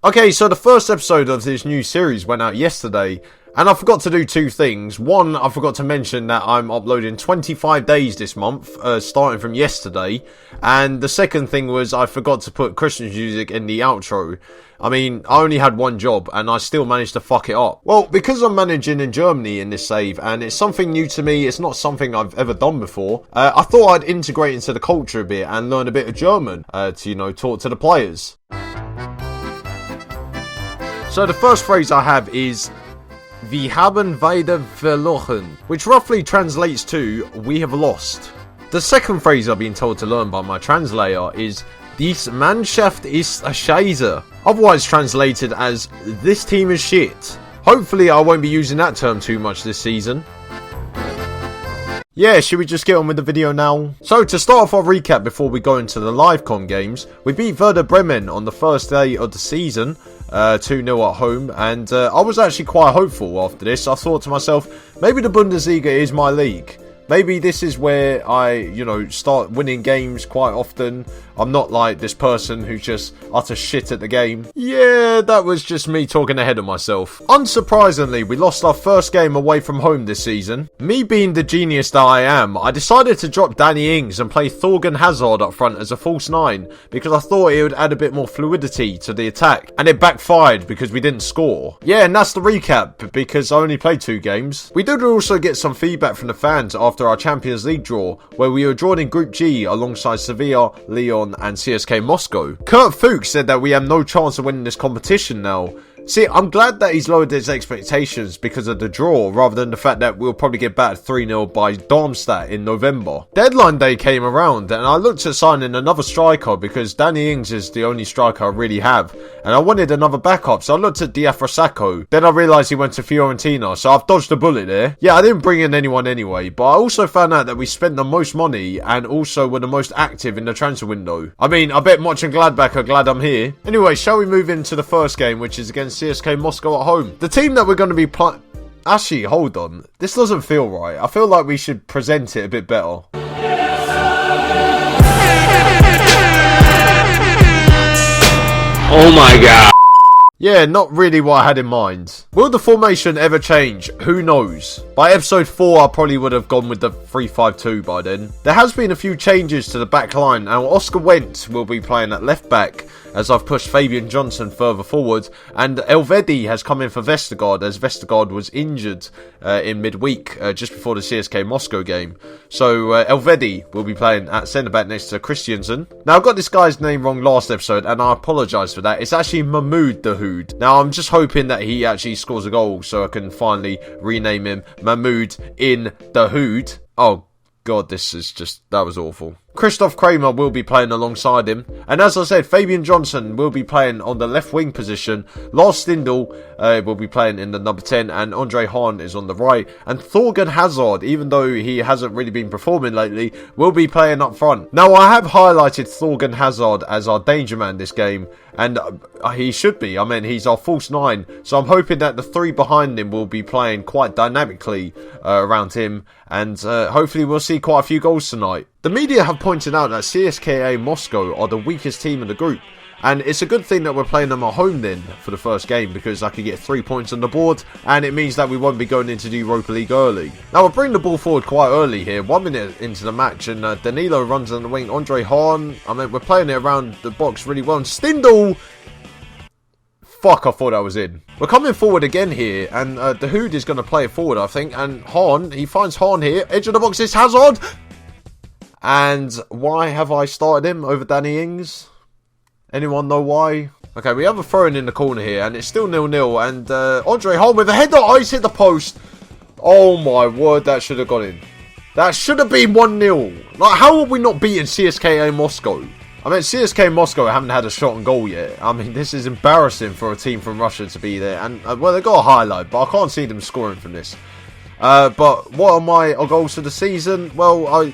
Okay, so the first episode of this new series went out yesterday, and I forgot to do two things. One, I forgot to mention that I'm uploading 25 days this month, starting from yesterday. And the second thing was I forgot to put Christmas music in the outro. I mean, I only had one job, and I still managed to fuck it up. Well, because I'm managing in Germany in this save, and it's something new to me, it's not something I've ever done before, I thought I'd integrate into the culture a bit and learn a bit of German, to, talk to the players. So the first phrase I have is "Wir haben beide verloren," which roughly translates to "we have lost." The second phrase I've been told to learn by my translator is "Dies Mannschaft ist a Scheiße," otherwise translated as "this team is shit." Hopefully I won't be using that term too much this season. Yeah, should we just get on with the video now? So, to start off our recap before we go into the live com games, we beat Werder Bremen on the first day of the season, 2-0 at home, and I was actually quite hopeful after this. I thought to myself, maybe the Bundesliga is my league. Maybe this is where I, start winning games quite often. I'm not like this person who's just utter shit at the game. Yeah, that was just me talking ahead of myself. Unsurprisingly, we lost our first game away from home this season. Me being the genius that I am, I decided to drop Danny Ings and play Thorgan Hazard up front as a false 9 because I thought it would add a bit more fluidity to the attack. And it backfired because we didn't score. Yeah, and that's the recap because I only played 2 games. We did also get some feedback from the fans after our Champions League draw, where we were drawn in Group G alongside Sevilla, Lyon and CSK Moscow. Kurt Fuchs said that we have no chance of winning this competition now. See, I'm glad that he's lowered his expectations because of the draw, rather than the fact that we'll probably get battered 3-0 by Darmstadt in November. Deadline day came around, and I looked at signing another striker because Danny Ings is the only striker I really have, and I wanted another backup, so I looked at Diafrasacco. Then I realised he went to Fiorentina, so I've dodged a bullet there. Yeah, I didn't bring in anyone anyway, but I also found out that we spent the most money, and also were the most active in the transfer window. I mean, I bet Monchengladbach are glad I'm here. Anyway, shall we move into the first game, which is against CSK Moscow at home. The team that we're going to be playing... Actually, hold on. This doesn't feel right. I feel like we should present it a bit better. Oh my god. Yeah, not really what I had in mind. Will the formation ever change? Who knows? By episode 4, I probably would have gone with the 3-5-2 by then. There has been a few changes to the back line, and Oscar Wendt will be playing at left back, as I've pushed Fabian Johnson further forward, and Elvedi has come in for Vestergaard, as Vestergaard was injured in midweek, just before the CSK Moscow game. So Elvedi will be playing at centre-back next to Christiansen. Now, I got this guy's name wrong last episode, and I apologise for that. It's actually Mahmoud Dahoud. Now, I'm just hoping that he actually scores a goal, so I can finally rename him Mahmoud in Dahoud. Oh, God, that was awful. Christoph Kramer will be playing alongside him. And as I said, Fabian Johnson will be playing on the left wing position. Lars Stindl will be playing in the number 10. And Andre Hahn is on the right. And Thorgan Hazard, even though he hasn't really been performing lately, will be playing up front. Now, I have highlighted Thorgan Hazard as our danger man this game. And he should be. I mean, he's our false 9. So I'm hoping that the 3 behind him will be playing quite dynamically around him. And hopefully we'll see quite a few goals tonight. The media have pointed out that CSKA Moscow are the weakest team in the group. And it's a good thing that we're playing them at home then for the first game, because I could get 3 points on the board, and it means that we won't be going into the Europa League early. Now, we'll bring the ball forward quite early here, 1 minute into the match, and Danilo runs on the wing. Andre Hahn, I mean, we're playing it around the box really well. And Stindl! Fuck, I thought that was in. We're coming forward again here, and Dahoud is going to play it forward, I think. And Hahn, he finds Hahn here. Edge of the box is Hazard! And why have I started him over Danny Ings? Anyone know why? Okay, we have a throw-in in the corner here, and it's still 0-0. And Andre Hahn with a header. Oh, he's hit the post. Oh my word, that should have gone in. That should have been 1-0. Like, how are we not beating CSKA Moscow? I mean, CSK Moscow haven't had a shot on goal yet. I mean, this is embarrassing for a team from Russia to be there. And, well, they got a highlight, but I can't see them scoring from this. But what are my goals for the season? Well,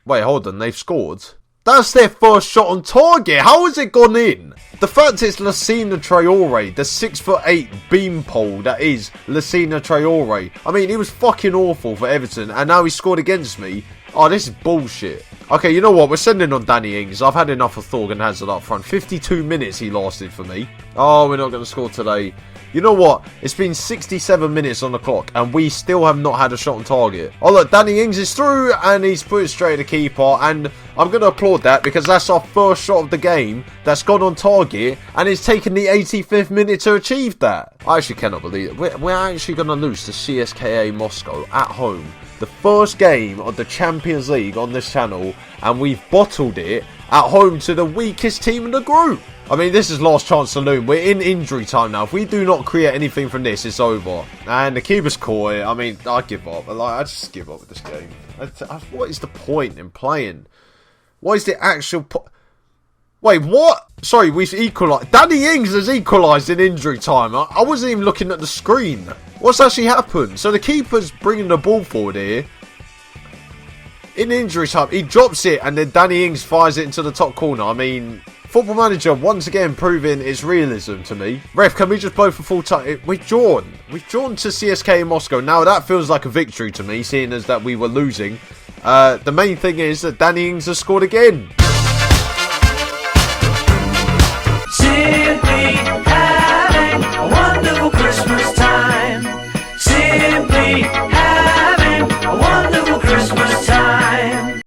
Wait, hold on, they've scored. That's their first shot on target. How has it gone in? The fact it's Lassina Traore, the 6'8" beanpole that is Lassina Traore. I mean, he was fucking awful for Everton, and now he scored against me. Oh, this is bullshit. Okay, you know what? We're sending on Danny Ings. I've had enough of Thorgan Hazard up front. 52 minutes he lasted for me. Oh, we're not going to score today. You know what? It's been 67 minutes on the clock, and we still have not had a shot on target. Oh, look, Danny Ings is through, and he's put it straight at the keeper, and I'm going to applaud that, because that's our first shot of the game that's gone on target, and it's taken the 85th minute to achieve that. I actually cannot believe it. We're actually going to lose to CSKA Moscow at home. The first game of the Champions League on this channel, and we've bottled it at home to the weakest team in the group. I mean, this is last chance saloon. We're in injury time now. If we do not create anything from this, it's over. And the keeper's caught it. I mean, I give up. I just give up with this game. What is the point in playing? What is the actual Wait, what? Sorry, we've equalised. Danny Ings has equalised in injury time. I wasn't even looking at the screen. What's actually happened? So the keeper's bringing the ball forward here. In injury time, he drops it and then Danny Ings fires it into the top corner. I mean, Football Manager once again proving its realism to me. Ref, can we just blow for full time? We've drawn. We've drawn to CSKA Moscow. Now that feels like a victory to me, seeing as that we were losing. The main thing is that Danny Ings has scored again.